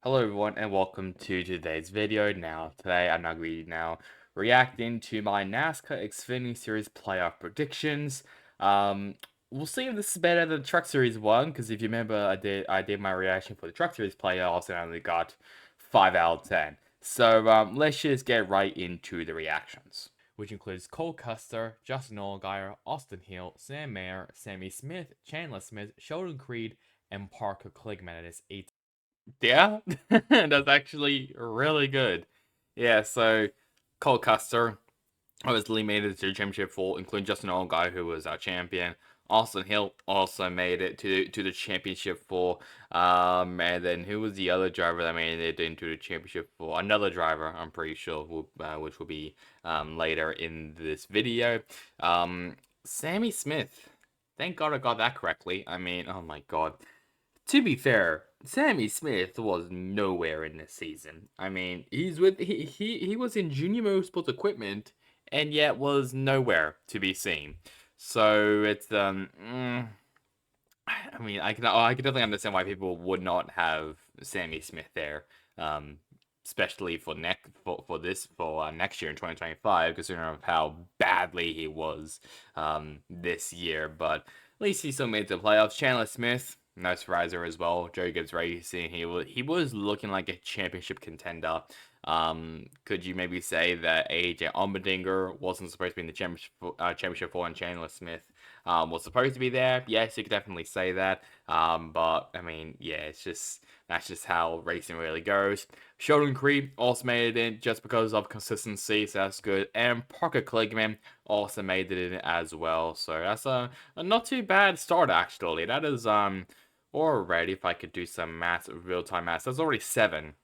Hello everyone and welcome to today's video. Today I'm not going to be reacting to my NASCAR Xfinity Series playoff predictions. Um, we'll see if this is better than the Truck Series one, because if you remember, I did my reaction for the Truck Series playoffs and I only got 5 out of 10. So let's just get right into the reactions, which includes Cole Custer, Justin Allgaier, Austin Hill, Sam Mayer, Sammy Smith, Chandler Smith, Sheldon Creed, and Parker Kligerman. It is 8. Yeah, that's actually really good. Yeah, so Cole Custer obviously made it to the championship full, including Justin Allgaier, who was our champion. Austin Hill also made it to the championship full. And then who was the other driver that made it into the championship full? Another driver, I'm pretty sure, which will be later in this video. Sammy Smith. Thank God I got that correctly. I mean, oh my God. To be fair, Sammy Smith was nowhere in this season. I mean, he was in Junior Motorsports equipment and yet was nowhere to be seen. So it's I mean, I can definitely understand why people would not have Sammy Smith there. Especially for next year in 2025, considering of how badly he was this year. But at least he still made the playoffs. Chandler Smith, nice riser as well. Joe Gibbs Racing, he was looking like a championship contender. Could you maybe say that AJ Allmendinger wasn't supposed to be in the championship for, and Chandler Smith was supposed to be there? Yes, you could definitely say that. But I mean, yeah, that's just how racing really goes. Sheldon Creed also made it in just because of consistency, so that's good. And Parker Kligerman also made it in as well, so that's a not too bad start actually. That is already, if I could do some math, real-time math, that's already 7.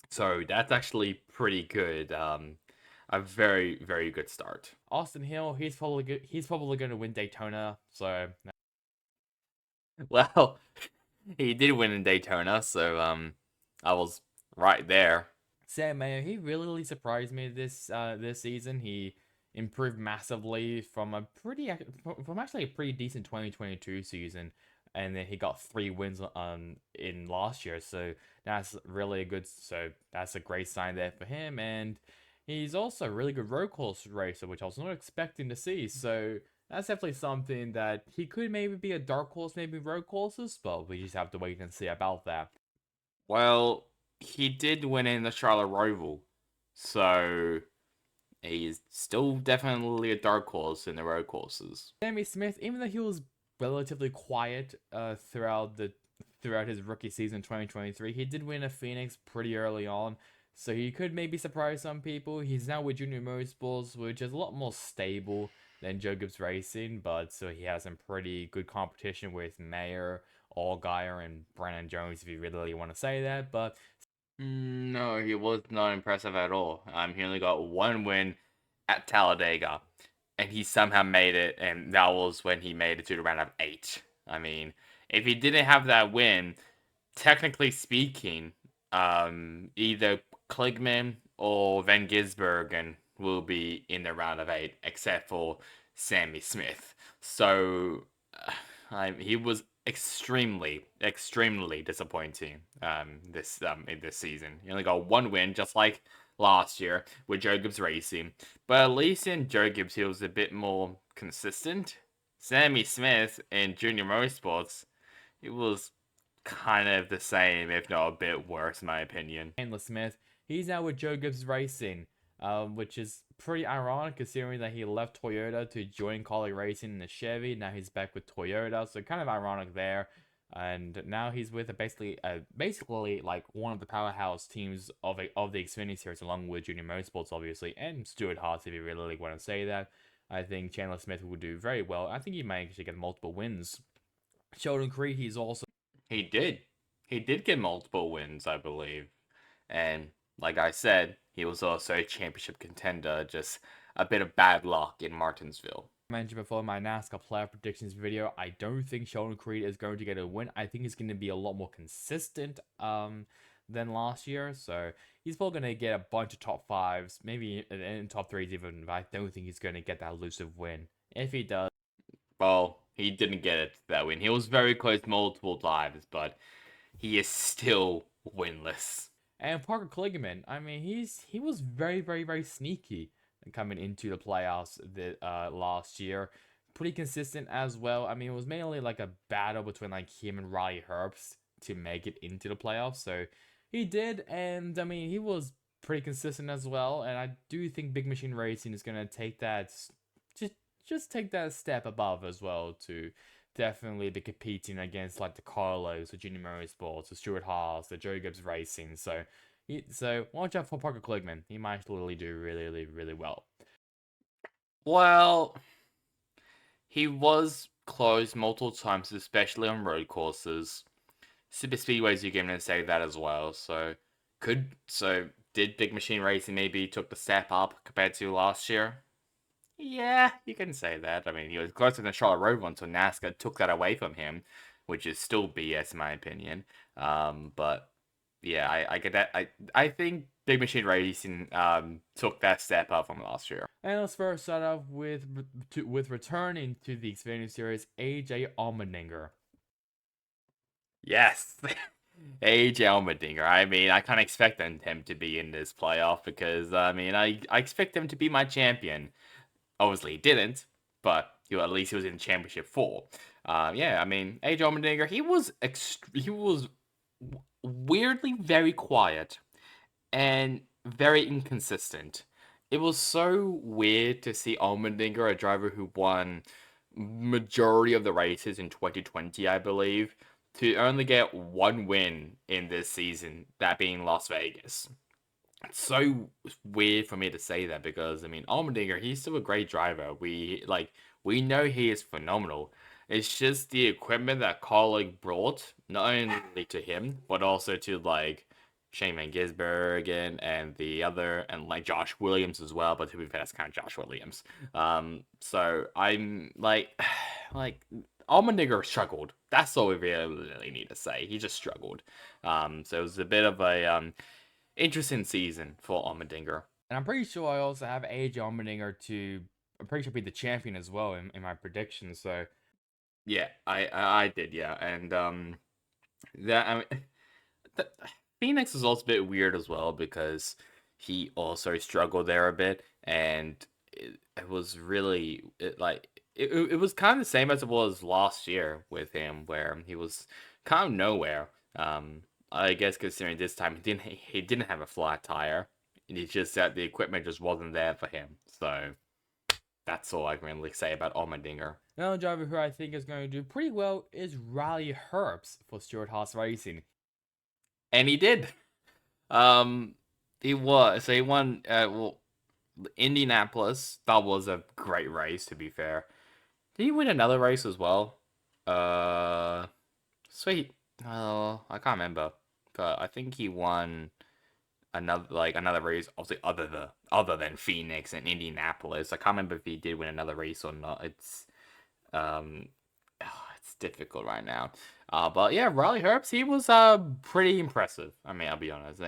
So that's actually pretty good. A very, very good start. Austin Hill, he's probably good. He's probably going to win Daytona. So, well, he did win in Daytona. So, I was right there. Sam Mayer, he really surprised me this season. He improved massively from actually a pretty decent 2022 season, and then he got 3 wins in last year. So that's really a good. So that's a great sign there for him, and he's also a really good road course racer, which I was not expecting to see. So that's definitely something that he could maybe be a dark horse, maybe road courses, but we just have to wait and see about that. Well, he did win in the Charlotte Roval, so he's still definitely a dark horse in the road courses. Sammy Smith, even though he was relatively quiet throughout his rookie season 2023, he did win a Phoenix pretty early on, so he could maybe surprise some people. He's now with Junior Motorsports, which is a lot more stable than Joe Gibbs Racing, but so he has some pretty good competition with Mayer, Allgaier, and Brandon Jones, if you really want to say that. But no, he was not impressive at all. He only got 1 win at Talladega, and he somehow made it, and that was when he made it to the round of 8. I mean, if he didn't have that win, technically speaking, either Kligman or Van Gisbergen will be in the round of 8, except for Sammy Smith. So he was extremely disappointing in this season. He only got 1 win, just like last year with Joe Gibbs Racing, but at least in Joe Gibbs he was a bit more consistent. Sammy Smith in Junior Motorsports, it was kind of the same, if not a bit worse, in my opinion. Chandler Smith, he's now with Joe Gibbs Racing, which is pretty ironic considering that he left Toyota to join Collie Racing in the Chevy. Now he's back with Toyota, so kind of ironic there. And now he's with basically like one of the powerhouse teams of the Xfinity series, along with Junior Motorsports, obviously, and Stuart Haas, if you really want to say that. I think Chandler Smith will do very well. I think he may actually get multiple wins. Sheldon Creed, he's also he did. He did get multiple wins, I believe. And like I said, he was also a championship contender, just a bit of bad luck in Martinsville. Mentioned before in my NASCAR player predictions video, I don't think Sheldon Creed is going to get a win. I think he's going to be a lot more consistent than last year. So he's probably going to get a bunch of top 5s, maybe in top 3s even, but I don't think he's going to get that elusive win. If he does, well, he didn't get it that win. He was very close multiple times, but he is still winless. And Parker Kligerman, I mean, he was very, very, very sneaky coming into the playoffs last year. Pretty consistent as well. I mean, it was mainly like a battle between like him and Riley Herbst to make it into the playoffs. So he did, and I mean, he was pretty consistent as well. And I do think Big Machine Racing is gonna take that just just take that step above as well to definitely be competing against like the Carlos, the Junior Motorsports, the Stuart Haas, the Joe Gibbs Racing. So watch out for Parker Kligerman. He might literally do really, really, really well. Well, he was close multiple times, especially on road courses. Super speedways, you're going to say that as well. So did Big Machine Racing maybe took the step up compared to last year? Yeah, you can say that. I mean, he was closer than Charlotte Road once, so NASCAR took that away from him, which is still BS in my opinion. But yeah, I get that. I think Big Machine Racing took that step up from last year. And let's first start off with returning to the Xfinity Series, AJ Allmendinger. Yes. AJ Allmendinger. I mean, I can't expect him to be in this playoff because, I mean, I expect him to be my champion. Obviously, he didn't, but at least he was in championship 4. Yeah, I mean, AJ Allmendinger, he was weirdly very quiet and very inconsistent. It was so weird to see Allmendinger, a driver who won majority of the races in 2020, I believe, to only get one win in this season, that being Las Vegas. It's so weird for me to say that because I mean Allmendinger, he's still a great driver. We know he is phenomenal. It's just the equipment that Colleague brought, not only to him, but also to like Shane Van Gisbergen and the other and like Josh Williams as well, but to be fair, that's kind of Josh Williams. So I'm like like Allmendinger struggled. That's all we really need to say. He just struggled. So it was a bit of a interesting season for Allmendinger. And I'm pretty sure I also have AJ Allmendinger to, I'm pretty sure, be the champion as well in my predictions. So yeah, I did, yeah, and that I mean, the, Phoenix is also a bit weird as well because he also struggled there a bit, and it was really it was kind of the same as it was last year with him, where he was kind of nowhere. I guess considering this time he didn't have a flat tire, and it's just that the equipment just wasn't there for him. So that's all I can really say about Allmendinger. Another driver who I think is going to do pretty well is Riley Herbst for Stuart Haas Racing. And he did. Um, he won. Well, Indianapolis. That was a great race, to be fair. Did he win another race as well? Uh, Sweet. Oh, I can't remember, but I think he won another race. Obviously, other than Phoenix and Indianapolis. I can't remember if he did win another race or not. Um, it's difficult right now. But yeah, Riley Herbst, he was pretty impressive. I mean, I'll be honest.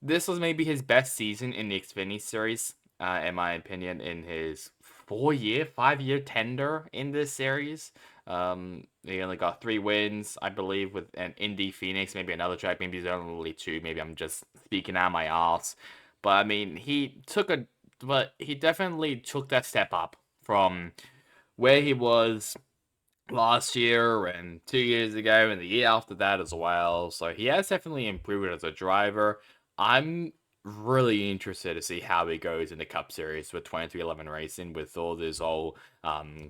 This was maybe his best season in the Xfinity series, in my opinion, in his 5-year tender in this series. He only got 3 wins, I believe, with an Indy Phoenix, maybe another track, maybe there's only 2. Maybe I'm just speaking out my ass. But I mean, but he definitely took that step up from where he was last year and 2 years ago and the year after that as well. So he has definitely improved as a driver. I'm really interested to see how he goes in the Cup Series with 2311 Racing with all this whole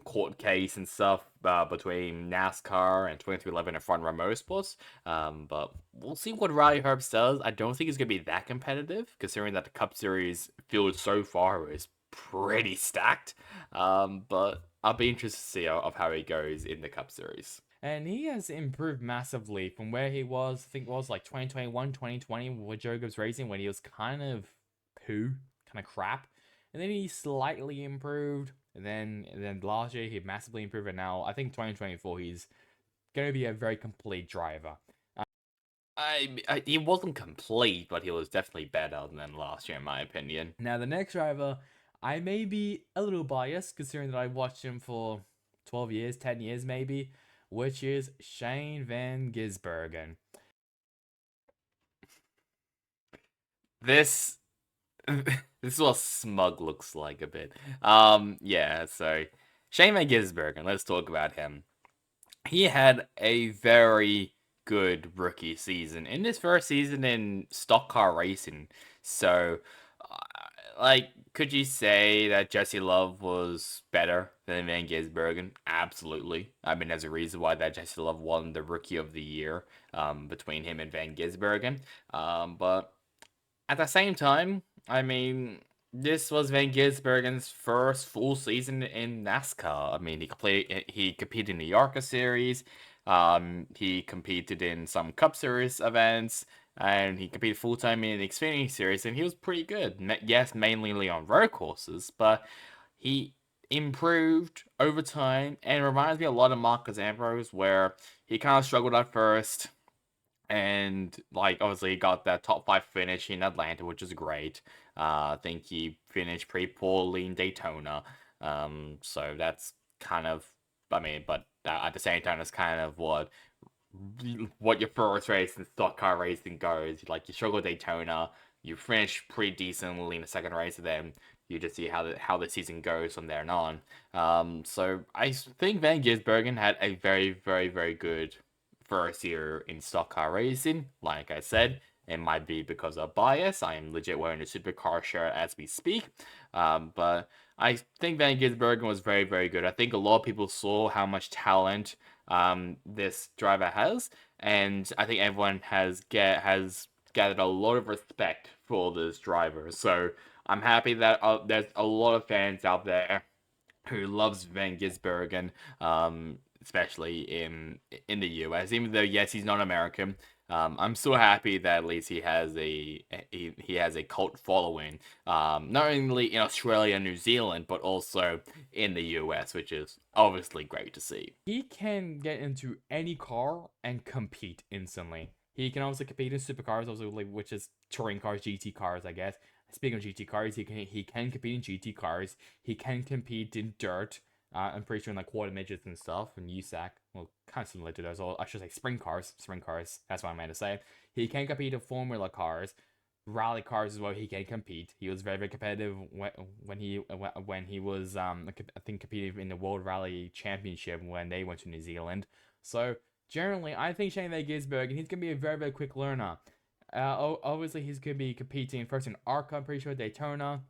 court case and stuff between NASCAR and 2311 and Front Row Motorsports. But we'll see what Riley Herbst does. I don't think it's going to be that competitive, considering that the Cup Series field so far is pretty stacked. But I'll be interested to see of how he goes in the Cup Series. And he has improved massively from where he was, I think it was like 2021, 2020 with Joe Gibbs Racing when he was kind of kind of crap. And then he slightly improved. And then last year he massively improved. And now I think 2024 he's going to be a very complete driver. He wasn't complete, but he was definitely better than last year, in my opinion. Now, the next driver, I may be a little biased considering that I watched him for 12 years, 10 yeyears maybe, which is Shane Van Gisbergen. this this is what smug looks like a bit. Yeah. So Shane Van Gisbergen. Let's talk about him. He had a very good rookie season in his first season in stock car racing. So, uh, like, could you say that Jesse Love was better than Van Gisbergen? Absolutely. I mean, there's a reason why that Jesse Love won the Rookie of the Year between him and Van Gisbergen. But at the same time, I mean, this was Van Gisbergen's first full season in NASCAR. I mean, he competed in the ARCA series, he competed in some Cup Series events, and he competed full time in the Xfinity series, and he was pretty good. Yes, mainly on road courses, but he improved over time, and reminds me a lot of Marcus Ambrose, where he kind of struggled at first and like obviously he got that top five finish in Atlanta, which is great. I think he finished pretty poorly in Daytona. So that's kind of, I mean, but at the same time, it's kind of what your first race in stock car racing goes. Like you struggle at Daytona, you finish pretty decently in the second race, and then you just see how the season goes from there and on. So I think Van Gisbergen had a very good first year in stock car racing. Like I said, it might be because of bias. I am legit wearing a supercar shirt as we speak. But I think Van Gisbergen was very good. I think a lot of people saw how much talent this driver has, and I think everyone has gathered a lot of respect for this driver. So I'm happy that there's a lot of fans out there who loves Van Gisbergen, especially in the US. Even though yes, he's not American, I'm so happy that at least he has a cult following, not only in Australia and New Zealand, but also in the US, which is obviously great to see. He can get into any car and compete instantly. He can also compete in supercars, also which is touring cars, GT cars, I guess. Speaking of GT cars, he can compete in GT cars. He can compete in dirt. I'm pretty sure in like quarter midgets and stuff, and USAC. Well, kind of similar to those. I should say sprint cars. Sprint cars. That's what I meant to say. He can compete in Formula cars, rally cars as well. He can compete. He was very competitive when he was I think competing in the World Rally Championship when they went to New Zealand. So generally, I think Shane Van Gisbergen, he's gonna be a very quick learner. Obviously he's gonna be competing first in ARCA, I'm pretty sure Daytona,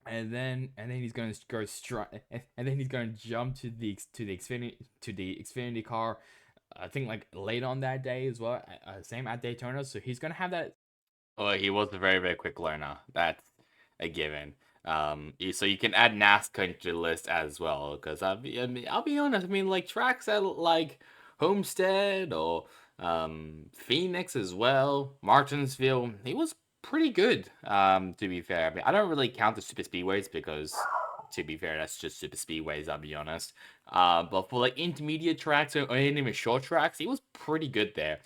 and then he's gonna go straight, and then he's gonna jump to the Xfinity car. I think like late on that day as well, same at Daytona. So he's gonna have that. Oh, he was a very quick learner. That's a given. So you can add NASCAR into the list as well, because I'll be honest. I mean, like tracks at like Homestead or Phoenix as well, Martinsville. He was pretty good. To be fair, I mean, I don't really count the super speedways because, to be fair, that's just super speedways. I'll be honest. But for like intermediate tracks or even short tracks, he was pretty good there.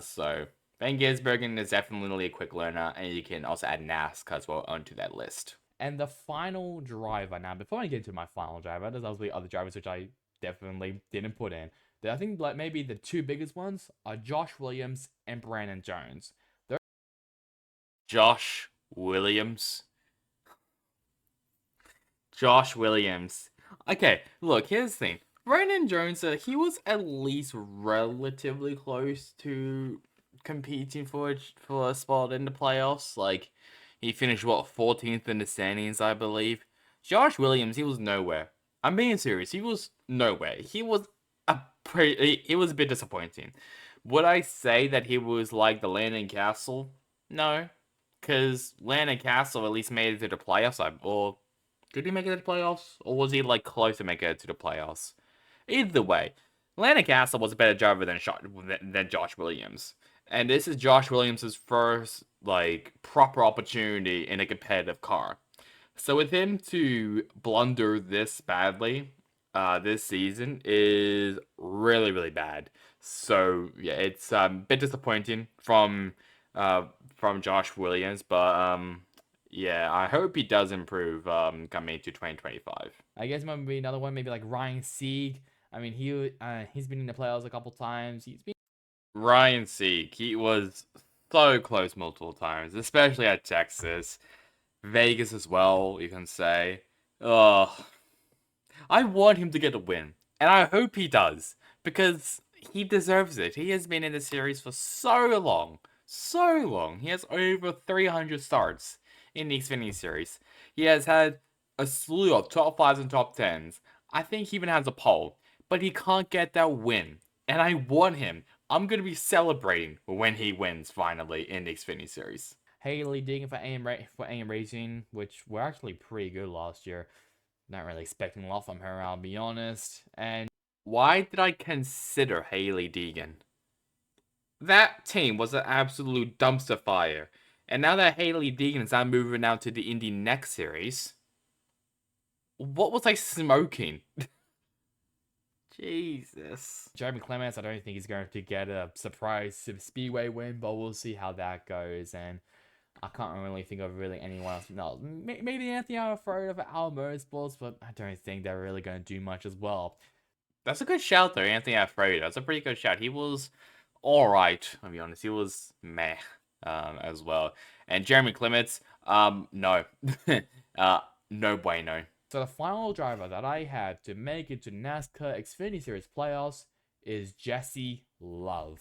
So Van Gisbergen is definitely a quick learner, and you can also add NASCAR as well onto that list. And the final driver now, before I get into my final driver, there's obviously other drivers which I definitely didn't put in. I think like maybe the two biggest ones are Josh Williams and Brandon Jones. Josh Williams. Josh Williams. Okay, look, here's the thing. Brandon Jones, he was at least relatively close to competing for a spot in the playoffs. Like, he finished, what, 14th in the standings, I believe. Josh Williams, he was nowhere. I'm being serious. He was nowhere. He was a bit disappointing. Would I say that he was like the Landon Castle? No, because Landon Castle at least made it to the playoffs. Or did he make it to the playoffs? Or was he like close to making it to the playoffs? Either way, Landon Castle was a better driver than Josh Williams. And this is Josh Williams' first like proper opportunity in a competitive car. So with him to blunder this badly, this season is really bad. So yeah, it's a bit disappointing from Josh Williams, but yeah, I hope he does improve coming to 2025. I guess maybe another one, maybe like Ryan Sieg. I mean, he's been in the playoffs a couple times. Ryan Sieg, he was So close multiple times, especially at Texas. Vegas as well, you can say. Ugh. I want him to get a win, and I hope he does, because he deserves it. He has been in the series for so long. So long. He has over 300 starts in the Xfinity series. He has had a slew of top 5s and top 10s. I think he even has a pole, but he can't get that win. And I want him. I'm going to be celebrating when he wins finally in the Xfinity series. Haley Deegan for AM Racing, which were actually pretty good last year. Not really expecting a lot from her, I'll be honest. And Why did I consider Haley Deegan? That team was an absolute dumpster fire. And now that Haley Deegan is now moving out to the Indy next series, what was I smoking? Jesus. Jeremy Clements, I don't think he's going to get a surprise Speedway win, but we'll see how that goes. And I can't really think of really anyone else. No, maybe Anthony Alfredo of Al Motorsports, but I don't think they're really going to do much as well. That's a good shout though, Anthony Alfredo. That's a pretty good shout. He was alright, I'll be honest. He was meh as well. And Jeremy Clements, no. No bueno. So the final driver that I had to make it to NASCAR Xfinity Series playoffs is Jesse Love.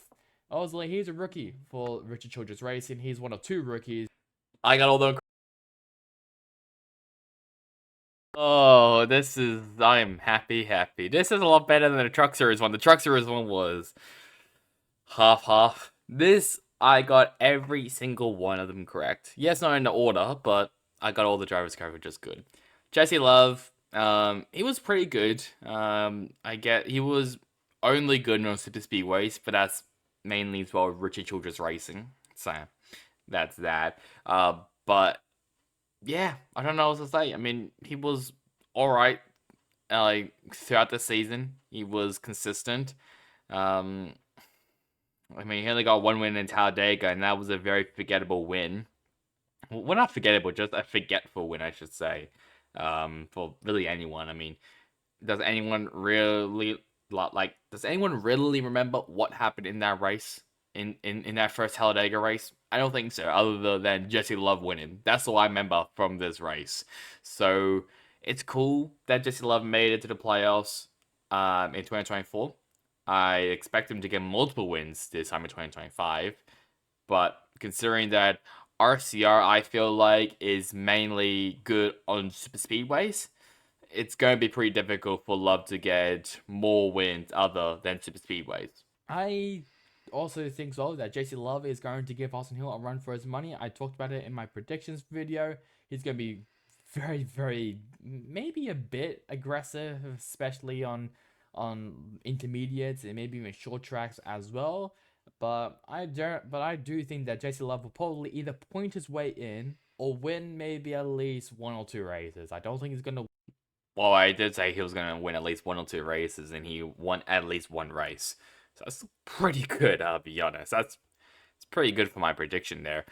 Obviously, he's a rookie for Richard Childress Racing. He's one of two rookies. I got all the. Oh, I'm happy. This is a lot better than the Truck Series one. The Truck Series one was half. This, I got every single one of them correct. Yes, not in the order, but I got all the drivers covered just good. Jesse Love, he was pretty good. He was only good in super speedways, but that's mainly as well Richard Childress Racing. So that's that. But yeah, I don't know what to say. I mean, he was all right. Like throughout the season, he was consistent. Um, I mean, he only got one win in Talladega, and that was a very forgettable win. Well, not forgettable, just a forgetful win, I should say. For really anyone. I mean, does anyone really Does anyone really remember what happened in that race? In that first Talladega race? I don't think so, other than Jesse Love winning. That's all I remember from this race. So it's cool that Jesse Love made it to the playoffs in 2024. I expect him to get multiple wins this time in 2025. But considering that RCR, I feel like, is mainly good on super speedways, it's going to be pretty difficult for Love to get more wins other than super speedways. I also think so that JC Love is going to give Austin Hill a run for his money. I talked about it in my predictions video. He's going to be very, maybe a bit aggressive, especially on intermediates and maybe even short tracks as well. But I do think that JC Love will probably either point his way in or win maybe at least one or two races. I don't think he's going to. Well, I did say he was going to win at least one or two races, and he won at least one race. So that's pretty good, I'll be honest. It's pretty good for my prediction there.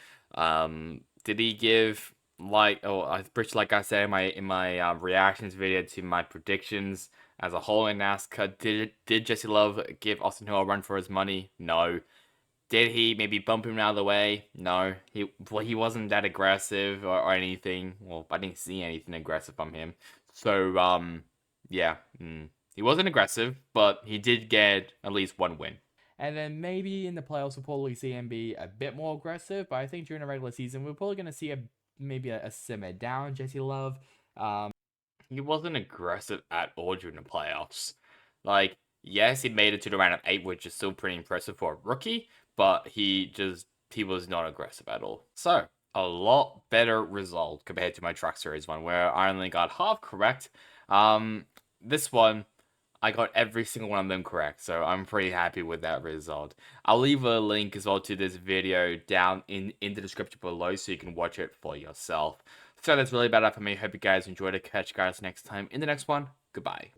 Did he give like I said in my reactions video to my predictions as a whole in NASCAR? Did Jesse Love give Austin Hill a run for his money? No. Did he maybe bump him out of the way? No. He wasn't that aggressive or anything. Well, I didn't see anything aggressive from him. So yeah, he wasn't aggressive, but he did get at least one win. And then maybe in the playoffs, we'll probably see him be a bit more aggressive. But I think during the regular season, we're probably going to see maybe a simmer down Jesse Love. He wasn't aggressive at all during the playoffs. Like, yes, he made it to the round of 8, which is still pretty impressive for a rookie, but he was not aggressive at all. So, a lot better result compared to my Truck Series one, where I only got half correct. This one, I got every single one of them correct, so I'm pretty happy with that result. I'll leave a link as well to this video down in the description below so you can watch it for yourself. So that's really about it for me. Hope you guys enjoyed it. Catch you guys next time in the next one. Goodbye.